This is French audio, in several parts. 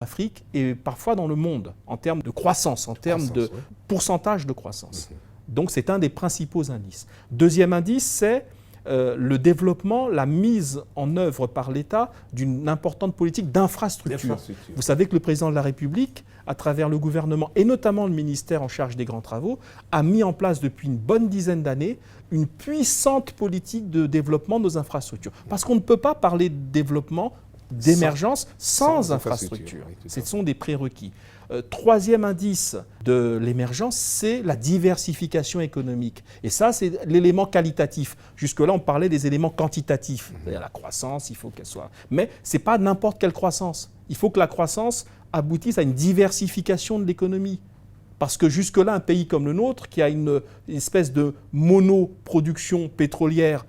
Afrique et parfois dans le monde, en termes de croissance, en termes de pourcentage de croissance. Donc c'est un des principaux indices. Deuxième indice, c'est le développement, la mise en œuvre par l'État d'une importante politique d'infrastructure. Vous savez que le président de la République, à travers le gouvernement et notamment le ministère en charge des grands travaux, a mis en place depuis une bonne dizaine d'années une puissante politique de développement de nos infrastructures. Parce qu'on ne peut pas parler de développement, d'émergence sans infrastructure. Ce sont des prérequis. Troisième indice de l'émergence, c'est la diversification économique. Et ça, c'est l'élément qualitatif. Jusque-là, on parlait des éléments quantitatifs. La croissance, il faut qu'elle soit... Mais ce n'est pas n'importe quelle croissance. Il faut que la croissance aboutisse à une diversification de l'économie. Parce que jusque-là, un pays comme le nôtre, qui a une espèce de monoproduction pétrolière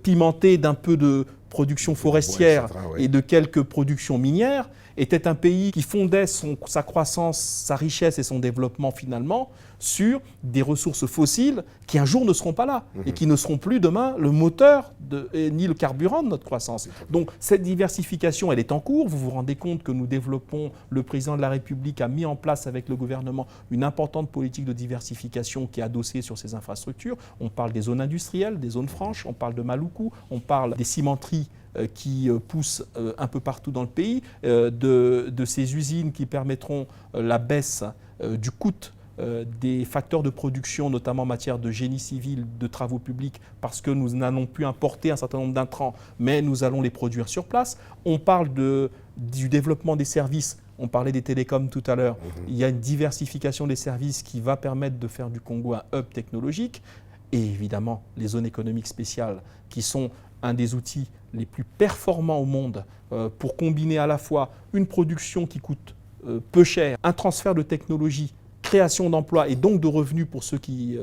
pimentée d'un peu de production forestière et de quelques productions minières, était un pays qui fondait sa croissance, sa richesse et son développement finalement sur des ressources fossiles qui un jour ne seront pas là et qui ne seront plus demain le moteur ni le carburant de notre croissance. Donc cette diversification, elle est en cours. Vous vous rendez compte que nous développons, le président de la République a mis en place avec le gouvernement une importante politique de diversification qui est adossée sur ces infrastructures. On parle des zones industrielles, des zones franches, on parle de Maluku, on parle des cimenteries qui poussent un peu partout dans le pays, de ces usines qui permettront la baisse du coût des facteurs de production, notamment en matière de génie civil, de travaux publics, parce que nous n'allons plus importer un certain nombre d'intrants, mais nous allons les produire sur place. On parle du développement des services. On parlait des télécoms tout à l'heure. Il y a une diversification des services qui va permettre de faire du Congo un hub technologique. Et évidemment, les zones économiques spéciales, qui sont un des outils les plus performants au monde pour combiner à la fois une production qui coûte peu cher, un transfert de technologie, création d'emplois et donc de revenus pour ceux qui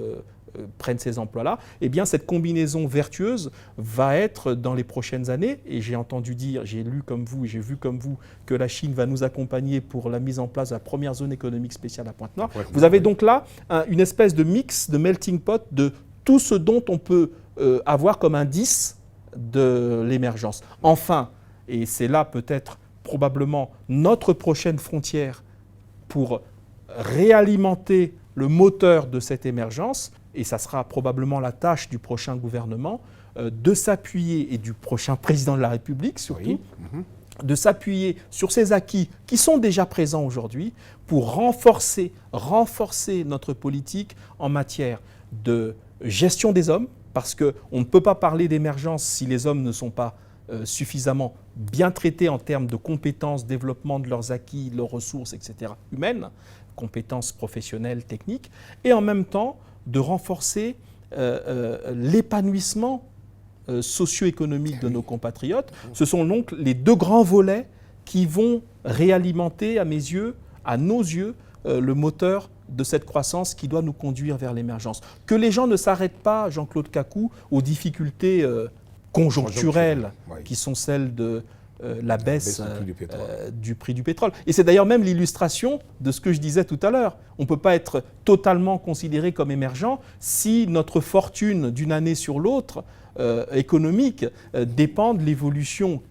prennent ces emplois-là, eh bien cette combinaison vertueuse va être dans les prochaines années, et j'ai entendu dire, j'ai lu comme vous et j'ai vu comme vous que la Chine va nous accompagner pour la mise en place de la première zone économique spéciale à Pointe-Noire. Vous avez donc là une espèce de mix, de melting pot de tout ce dont on peut avoir comme indice de l'émergence. Enfin, et c'est là peut-être probablement notre prochaine frontière pour réalimenter le moteur de cette émergence, et ça sera probablement la tâche du prochain gouvernement, de s'appuyer, et du prochain président de la République surtout, de s'appuyer sur ces acquis qui sont déjà présents aujourd'hui pour renforcer notre politique en matière de gestion des hommes, parce qu'on ne peut pas parler d'émergence si les hommes ne sont pas suffisamment bien traités en termes de compétences, développement de leurs acquis, de leurs ressources, etc., humaines, compétences professionnelles, techniques, et en même temps de renforcer l'épanouissement socio-économique de nos compatriotes. Ce sont donc les deux grands volets qui vont réalimenter, à mes yeux, à nos yeux, le moteur de cette croissance qui doit nous conduire vers l'émergence. Que les gens ne s'arrêtent pas, Jean-Claude Cacou, aux difficultés conjoncturelles qui sont celles de la baisse du prix du pétrole. Et c'est d'ailleurs même l'illustration de ce que je disais tout à l'heure. On ne peut pas être totalement considéré comme émergent si notre fortune d'une année sur l'autre économique dépend de l'évolution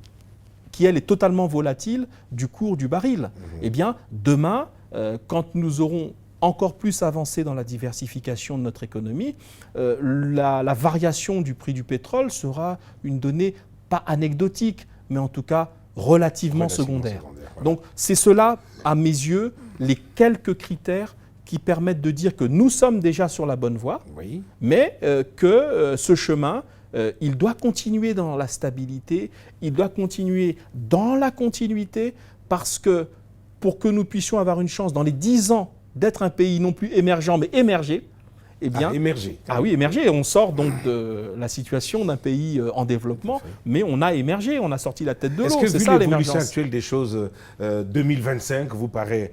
qui, elle, est totalement volatile du cours du baril. Eh bien, demain, quand nous aurons encore plus avancé dans la diversification de notre économie, la variation du prix du pétrole sera une donnée pas anecdotique, mais en tout cas relativement secondaire. Voilà. Donc c'est cela, à mes yeux, les quelques critères qui permettent de dire que nous sommes déjà sur la bonne voie, mais que ce chemin, il doit continuer dans la stabilité, il doit continuer dans la continuité, parce que pour que nous puissions avoir une chance dans les 10 ans d'être un pays non plus émergent, mais émergé, eh bien, émerger. Ah oui, émerger. On sort donc de la situation d'un pays en développement, mais on a émergé, on a sorti la tête de l'eau. Est-ce que, vu l'évolution actuelle des choses, 2025 vous paraît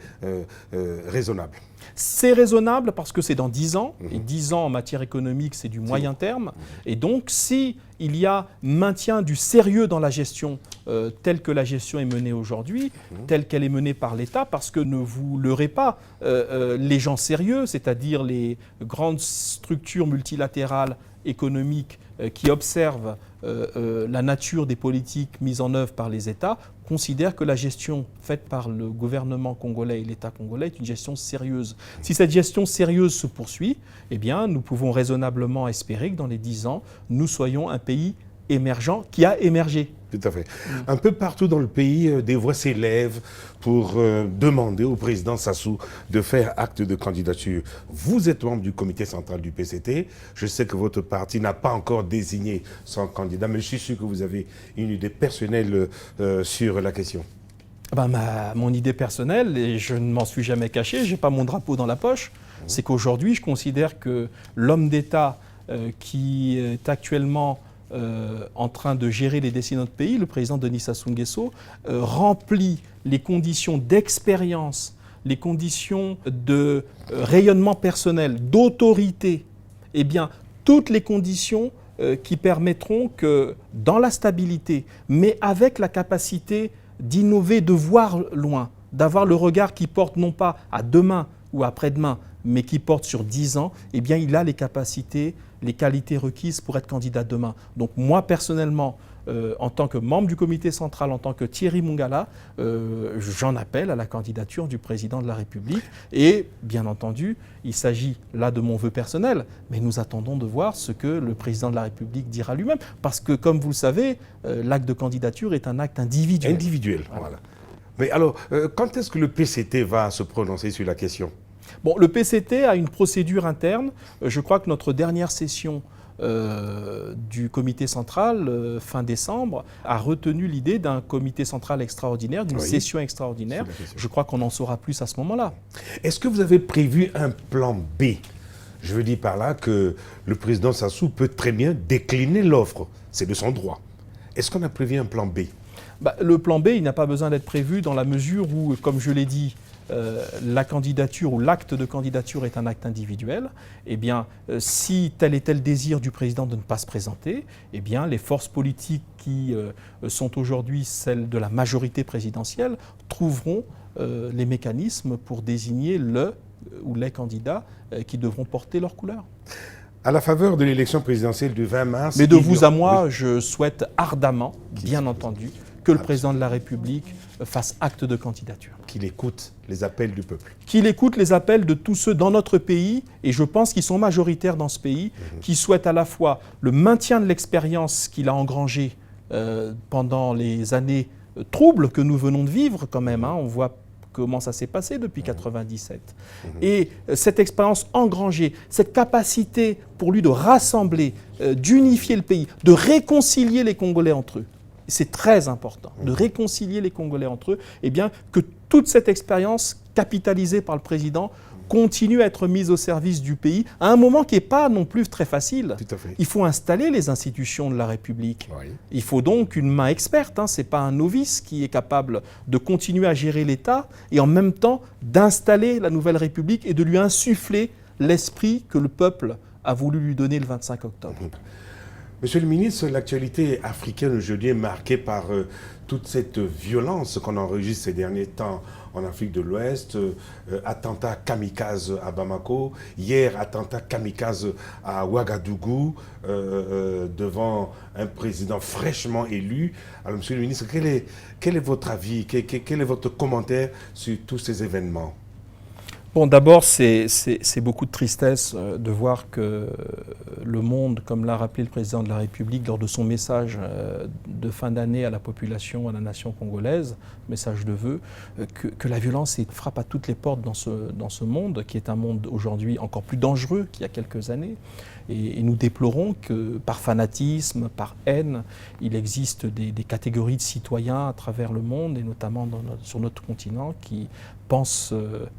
raisonnable ? C'est raisonnable parce que c'est dans 10 ans, et 10 ans en matière économique, c'est du moyen terme. Et donc, s'il y a maintien du sérieux dans la gestion, telle que la gestion est menée aujourd'hui, telle qu'elle est menée par l'État, parce que ne vous leurrez pas, les gens sérieux, c'est-à-dire les grandes structures multilatérales économiques qui observent la nature des politiques mises en œuvre par les États, considère que la gestion faite par le gouvernement congolais et l'État congolais est une gestion sérieuse. Si cette gestion sérieuse se poursuit, eh bien, nous pouvons raisonnablement espérer que dans les 10 ans, nous soyons un pays émergent qui a émergé. Tout à fait. Un peu partout dans le pays, des voix s'élèvent pour demander au président Sassou de faire acte de candidature. Vous êtes membre du comité central du PCT. Je sais que votre parti n'a pas encore désigné son candidat, mais je suis sûr que vous avez une idée personnelle sur la question. Mon idée personnelle, et je ne m'en suis jamais caché, je n'ai pas mon drapeau dans la poche, c'est qu'aujourd'hui, je considère que l'homme d'État qui est actuellement en train de gérer les destinées de notre pays, le président Denis Sassou Nguesso, remplit les conditions d'expérience, les conditions de rayonnement personnel, d'autorité, eh bien, toutes les conditions qui permettront que, dans la stabilité, mais avec la capacité d'innover, de voir loin, d'avoir le regard qui porte non pas à demain ou après-demain, mais qui porte sur 10 ans, eh bien, il a les capacités, les qualités requises pour être candidat demain. Donc moi, personnellement, en tant que membre du comité central, en tant que Thierry Mungala, j'en appelle à la candidature du président de la République. Et bien entendu, il s'agit là de mon vœu personnel, mais nous attendons de voir ce que le président de la République dira lui-même. Parce que, comme vous le savez, l'acte de candidature est un acte individuel. Individuel, voilà. Mais alors, quand est-ce que le PCT va se prononcer sur la question ? Bon, le PCT a une procédure interne. Je crois que notre dernière session du comité central, fin décembre, a retenu l'idée d'un comité central extraordinaire, d'une session extraordinaire. Je crois qu'on en saura plus à ce moment-là. Est-ce que vous avez prévu un plan B ? Je veux dire par là que le président Sassou peut très bien décliner l'offre. C'est de son droit. Est-ce qu'on a prévu un plan B ? Le plan B, il n'a pas besoin d'être prévu dans la mesure où, comme je l'ai dit, la candidature ou l'acte de candidature est un acte individuel. Eh bien, si tel est tel désir du président de ne pas se présenter, eh bien, les forces politiques qui sont aujourd'hui celles de la majorité présidentielle trouveront les mécanismes pour désigner le ou les candidats qui devront porter leur couleur. À la faveur de l'élection présidentielle du 20 mars... Mais de vous à moi, je souhaite ardemment, bien entendu, que le président de la République fasse acte de candidature. Qu'il écoute les appels du peuple. Qu'il écoute les appels de tous ceux dans notre pays, et je pense qu'ils sont majoritaires dans ce pays, qui souhaitent à la fois le maintien de l'expérience qu'il a engrangée pendant les années troubles que nous venons de vivre quand même. On voit comment ça s'est passé depuis 1997. Et cette expérience engrangée, cette capacité pour lui de rassembler, d'unifier le pays, de réconcilier les Congolais entre eux, c'est très important, de réconcilier les Congolais entre eux, et bien que toute cette expérience capitalisée par le président continue à être mise au service du pays à un moment qui n'est pas non plus très facile. Tout à fait. Il faut installer les institutions de la République. Oui. Il faut donc une main experte, ce n'est pas un novice qui est capable de continuer à gérer l'État et en même temps d'installer la nouvelle République et de lui insuffler l'esprit que le peuple a voulu lui donner le 25 octobre. Monsieur le ministre, l'actualité africaine aujourd'hui est marquée par toute cette violence qu'on enregistre ces derniers temps en Afrique de l'Ouest. Attentat kamikaze à Bamako, hier attentat kamikaze à Ouagadougou devant un président fraîchement élu. Alors monsieur le ministre, quel est votre avis, quel est votre commentaire sur tous ces événements ? Bon, d'abord, c'est beaucoup de tristesse de voir que le monde, comme l'a rappelé le président de la République lors de son message de fin d'année à la population, à la nation congolaise, message de vœux, que la violence frappe à toutes les portes dans ce monde, qui est un monde aujourd'hui encore plus dangereux qu'il y a quelques années. Et nous déplorons que par fanatisme, par haine, il existe des catégories de citoyens à travers le monde, et notamment sur notre continent, qui pensent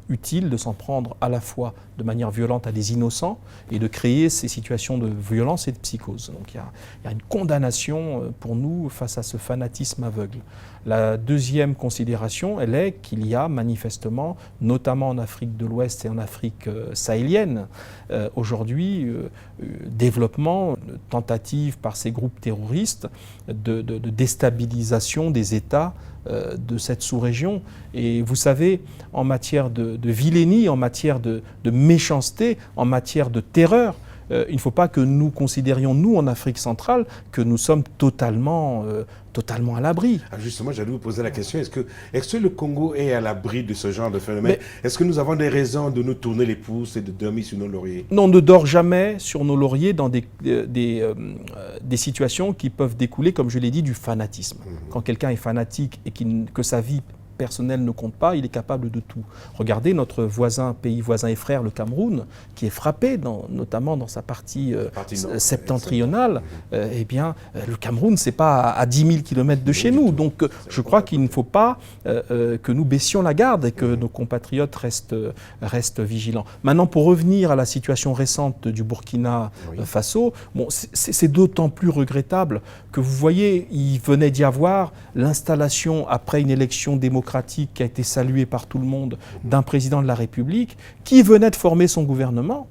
utile de s'en prendre à la fois de manière violente à des innocents et de créer ces situations de violence et de psychose. Donc il y a une condamnation pour nous face à ce fanatisme aveugle. La deuxième considération, elle est qu'il y a manifestement, notamment en Afrique de l'Ouest et en Afrique sahélienne, aujourd'hui, développement, tentative par ces groupes terroristes de déstabilisation des États de cette sous-région. Et vous savez, en matière de vilainie, en matière de méchanceté, en matière de terreur, il ne faut pas que nous considérions, nous, en Afrique centrale, que nous sommes totalement à l'abri. Justement, j'allais vous poser la question, est-ce que le Congo est à l'abri de ce genre de phénomène? Est-ce que nous avons des raisons de nous tourner les pouces et de dormir sur nos lauriers? Non, on ne dort jamais sur nos lauriers dans des situations qui peuvent découler, comme je l'ai dit, du fanatisme. Quand quelqu'un est fanatique et que sa vie personnel ne compte pas, il est capable de tout. Regardez notre pays voisin et frère, le Cameroun, qui est frappé, notamment dans sa partie septentrionale. Eh bien, le Cameroun, ce n'est pas à 10 000 km de chez nous. Donc, je crois qu'il ne faut pas que nous baissions la garde et que nos compatriotes restent vigilants. Maintenant, pour revenir à la situation récente du Burkina Faso, bon, c'est d'autant plus regrettable que vous voyez, il venait d'y avoir l'installation, après une élection démocratique qui a été saluée par tout le monde, d'un président de la République qui venait de former son gouvernement,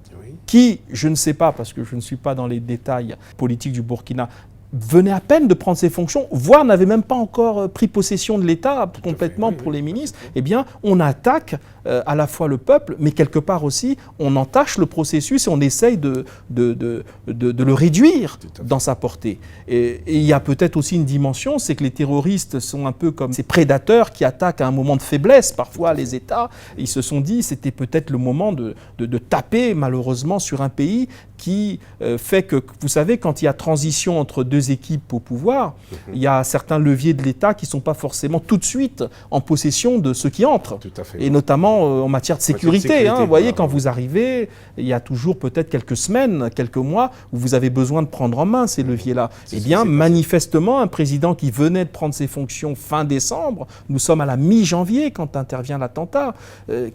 qui, je ne sais pas, parce que je ne suis pas dans les détails politiques du Burkina, venait à peine de prendre ses fonctions, voire n'avait même pas encore pris possession de l'État complètement pour les ministres. Eh bien, on attaque à la fois le peuple, mais quelque part aussi, on entache le processus et on essaye de le réduire dans sa portée. Et il y a peut-être aussi une dimension, c'est que les terroristes sont un peu comme ces prédateurs qui attaquent à un moment de faiblesse, parfois les États. Ils se sont dit, c'était peut-être le moment de taper malheureusement sur un pays qui fait que, vous savez, quand il y a transition entre deux équipes au pouvoir, il y a certains leviers de l'État qui ne sont pas forcément tout de suite en possession de ceux qui entrent. Tout à fait. Et notamment en matière de sécurité. Vous voyez, quand vous arrivez, il y a toujours peut-être quelques semaines, quelques mois, où vous avez besoin de prendre en main ces leviers-là. Eh bien, manifestement, un président qui venait de prendre ses fonctions fin décembre, nous sommes à la mi-janvier quand intervient l'attentat,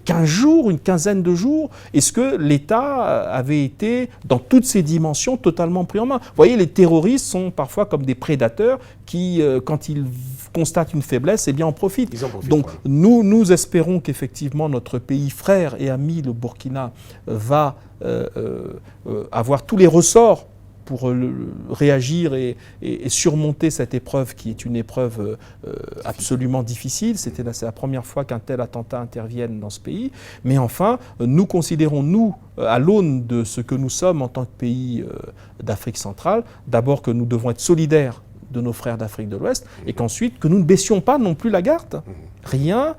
15 jours, une quinzaine de jours, est-ce que l'État avait été, dans toutes ses dimensions, totalement pris en main? Vous voyez, les terroristes sont parfois comme des prédateurs qui, quand ils constatent une faiblesse, eh bien, en profitent. Donc, nous espérons qu'effectivement, notre pays frère et ami, le Burkina, va avoir tous les ressorts pour réagir et surmonter cette épreuve qui est une épreuve absolument difficile. C'est la première fois qu'un tel attentat intervienne dans ce pays. Mais enfin, nous considérons, nous, à l'aune de ce que nous sommes en tant que pays d'Afrique centrale, d'abord que nous devons être solidaires de nos frères d'Afrique de l'Ouest, et qu'ensuite, que nous ne baissions pas non plus la garde. Rien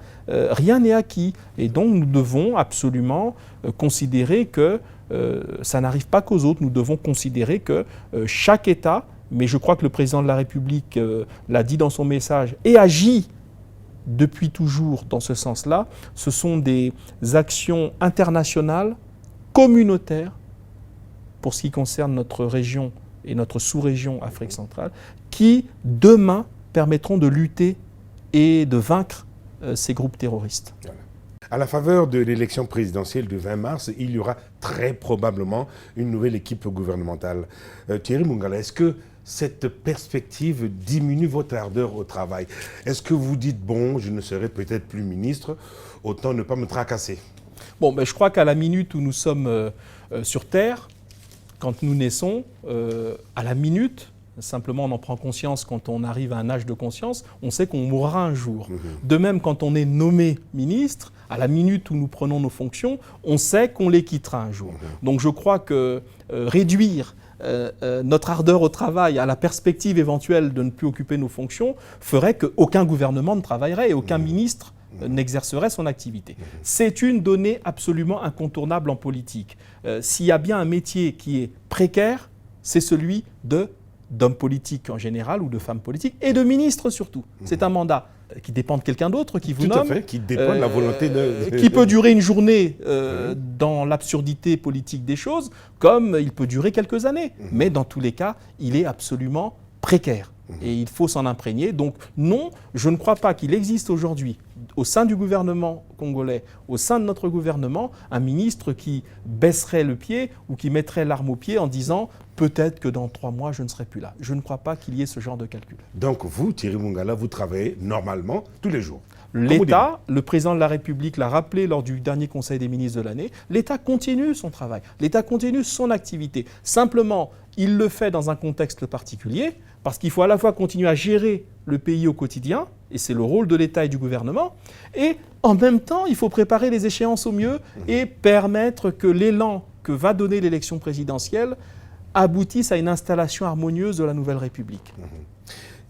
n'est acquis. Et donc, nous devons absolument considérer que ça n'arrive pas qu'aux autres. Nous devons considérer que chaque État, mais je crois que le président de la République l'a dit dans son message, et agit depuis toujours dans ce sens-là, ce sont des actions internationales, communautaires, pour ce qui concerne notre région et notre sous-région Afrique centrale, qui, demain, permettront de lutter et de vaincre ces groupes terroristes. Voilà. À la faveur de l'élection présidentielle du 20 mars, il y aura très probablement une nouvelle équipe gouvernementale. Thierry Mungala, est-ce que cette perspective diminue votre ardeur au travail? Est-ce que vous dites, bon, je ne serai peut-être plus ministre, autant ne pas me tracasser? Bon, je crois qu'à la minute où nous sommes sur Terre, quand nous naissons, à la minute, simplement on en prend conscience quand on arrive à un âge de conscience, on sait qu'on mourra un jour. De même, quand on est nommé ministre, à la minute où nous prenons nos fonctions, on sait qu'on les quittera un jour. Donc je crois que réduire notre ardeur au travail à la perspective éventuelle de ne plus occuper nos fonctions ferait qu'aucun gouvernement ne travaillerait et aucun ministre n'exercerait son activité. C'est une donnée absolument incontournable en politique. S'il y a bien un métier qui est précaire, c'est celui d'homme politique en général ou de femme politique et de ministre surtout. C'est un mandat qui dépend de quelqu'un d'autre, qui vous nomme. Tout à fait, qui dépend de la volonté de... qui peut durer une journée dans l'absurdité politique des choses, comme il peut durer quelques années. Mais dans tous les cas, il est absolument précaire. Et il faut s'en imprégner. Donc non, je ne crois pas qu'il existe aujourd'hui, au sein du gouvernement congolais, au sein de notre gouvernement, un ministre qui baisserait le pied ou qui mettrait l'arme au pied en disant « peut-être que dans 3 mois, je ne serai plus là ». Je ne crois pas qu'il y ait ce genre de calcul. Donc vous, Thierry Mungala, vous travaillez normalement tous les jours? L'État, le président de la République l'a rappelé lors du dernier Conseil des ministres de l'année, l'État continue son travail, l'État continue son activité. Simplement, il le fait dans un contexte particulier, parce qu'il faut à la fois continuer à gérer le pays au quotidien, et c'est le rôle de l'État et du gouvernement, et en même temps, il faut préparer les échéances au mieux et permettre que l'élan que va donner l'élection présidentielle aboutisse à une installation harmonieuse de la nouvelle République.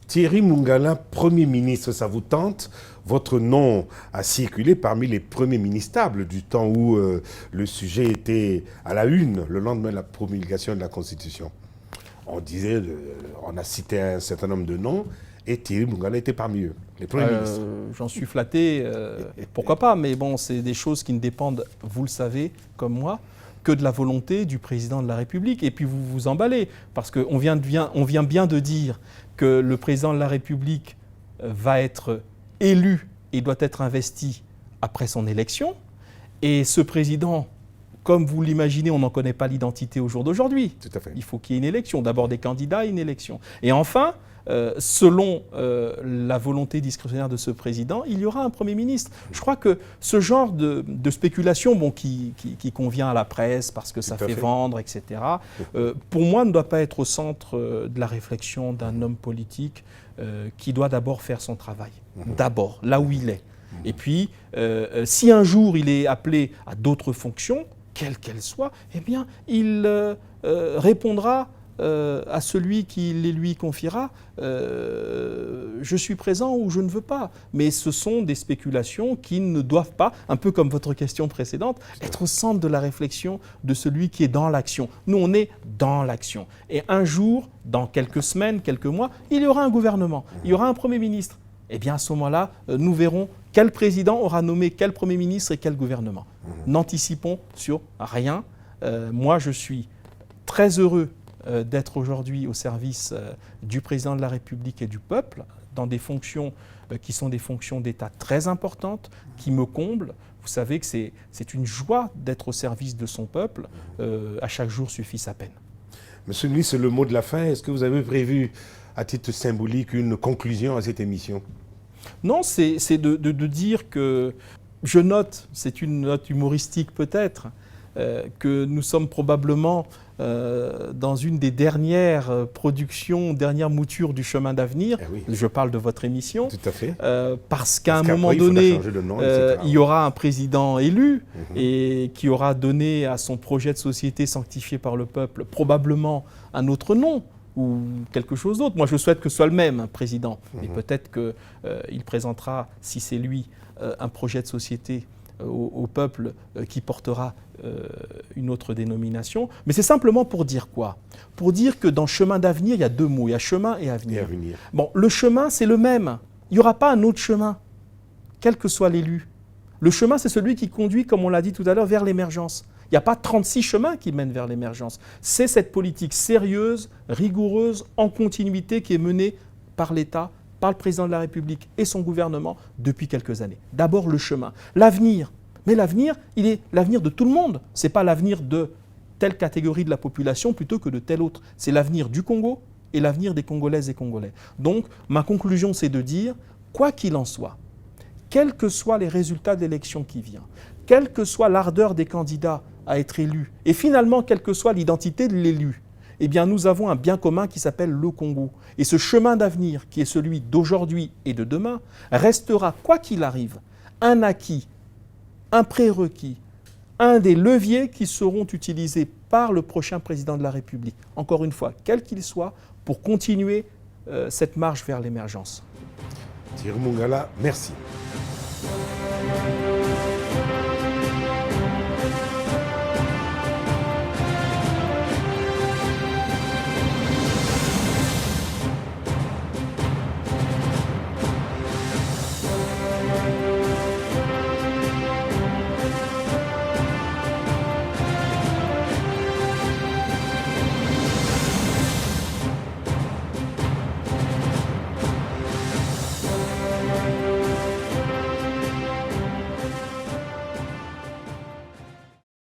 Thierry Mungala, Premier ministre, ça vous tente? Votre nom a circulé parmi les premiers ministables du temps où le sujet était à la une, le lendemain de la promulgation de la Constitution. On disait, on a cité un certain nombre de noms, et Thierry Mungala était parmi eux, les premiers ministres. J'en suis flatté, pourquoi pas, mais bon, c'est des choses qui ne dépendent, vous le savez, comme moi, que de la volonté du président de la République. Et puis vous vous emballez, parce qu'on vient bien de dire que le président de la République va être élu et doit être investi après son élection. Et ce président, comme vous l'imaginez, on n'en connaît pas l'identité au jour d'aujourd'hui. Tout à fait. Il faut qu'il y ait une élection, d'abord des candidats et une élection. Et enfin, selon la volonté discrétionnaire de ce président, il y aura un Premier ministre. Je crois que ce genre de spéculation, bon, qui convient à la presse parce que ça fait vendre, etc., pour moi ne doit pas être au centre de la réflexion d'un homme politique qui doit d'abord faire son travail. D'abord, là où il est. Et puis, si un jour il est appelé à d'autres fonctions, quelles qu'elles soient, eh bien, il répondra à celui qui les lui confiera, je suis présent ou je ne veux pas. Mais ce sont des spéculations qui ne doivent pas, un peu comme votre question précédente, être au centre de la réflexion de celui qui est dans l'action. Nous, on est dans l'action. Et un jour, dans quelques semaines, quelques mois, il y aura un gouvernement, il y aura un Premier ministre. Eh bien, à ce moment-là, nous verrons quel président aura nommé quel Premier ministre et quel gouvernement. N'anticipons sur rien. Moi, je suis très heureux d'être aujourd'hui au service du président de la République et du peuple, dans des fonctions qui sont des fonctions d'État très importantes, qui me comblent. Vous savez que c'est une joie d'être au service de son peuple. À chaque jour suffit sa peine. Monsieur le ministre, c'est le mot de la fin. Est-ce que vous avez prévu, à titre symbolique, une conclusion à cette émission? Non, c'est de dire que je note, c'est une note humoristique peut-être, que nous sommes probablement dans une des dernières productions, dernières moutures du chemin d'avenir. Eh oui. Je parle de votre émission. Tout à fait. Parce qu'à un moment donné, il y aura un président élu et qui aura donné à son projet de société sanctifié par le peuple probablement un autre nom ou quelque chose d'autre. Moi, je souhaite que ce soit le même président. Mais peut-être qu'il présentera, si c'est lui, un projet de société au peuple qui portera une autre dénomination. Mais c'est simplement pour dire quoi? Pour dire que dans chemin d'avenir, il y a deux mots. Il y a chemin et avenir. Bon, le chemin, c'est le même. Il n'y aura pas un autre chemin, quel que soit l'élu. Le chemin, c'est celui qui conduit, comme on l'a dit tout à l'heure, vers l'émergence. Il n'y a pas 36 chemins qui mènent vers l'émergence. C'est cette politique sérieuse, rigoureuse, en continuité qui est menée par l'État, par le président de la République et son gouvernement depuis quelques années. D'abord le chemin. L'avenir. Mais l'avenir, il est l'avenir de tout le monde. Ce n'est pas l'avenir de telle catégorie de la population plutôt que de telle autre. C'est l'avenir du Congo et l'avenir des Congolaises et Congolais. Donc, ma conclusion, c'est de dire, quoi qu'il en soit, quels que soient les résultats de l'élection qui vient, quelle que soit l'ardeur des candidats à être élus, et finalement, quelle que soit l'identité de l'élu, eh bien, nous avons un bien commun qui s'appelle le Congo. Et ce chemin d'avenir, qui est celui d'aujourd'hui et de demain, restera, quoi qu'il arrive, un acquis, un prérequis, un des leviers qui seront utilisés par le prochain président de la République, encore une fois, quel qu'il soit, pour continuer cette marche vers l'émergence. Thierry Mungala, merci.